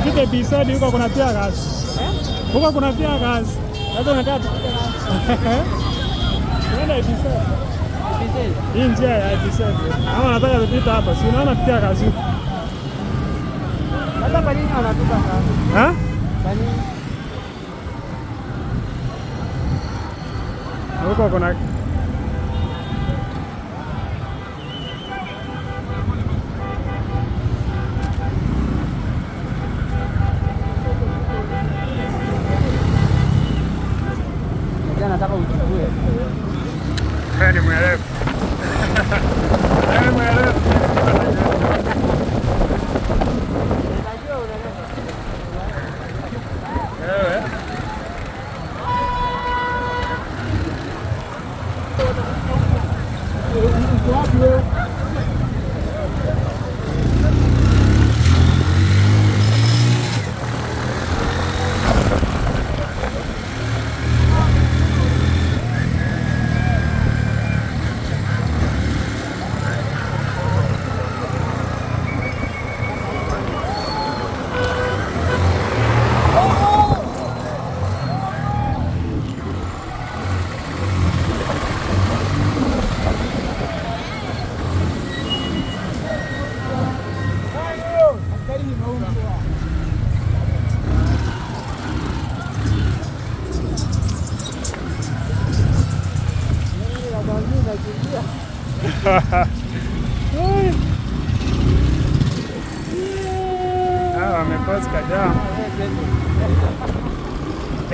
Tupite bisadi huko kuna pia gas. Huko kuna pia gas. Sasa unataka tuende bisadi. Hii njia ya bisadi. Ama nataka tupita hapa. Si unaona pia gas huko. Hata kwa nini wanatupa sana? Kwa nini? Huko kuna nataka uchukue. Ni mwerevu. Ni mwerevu. Wamepost kadhaa.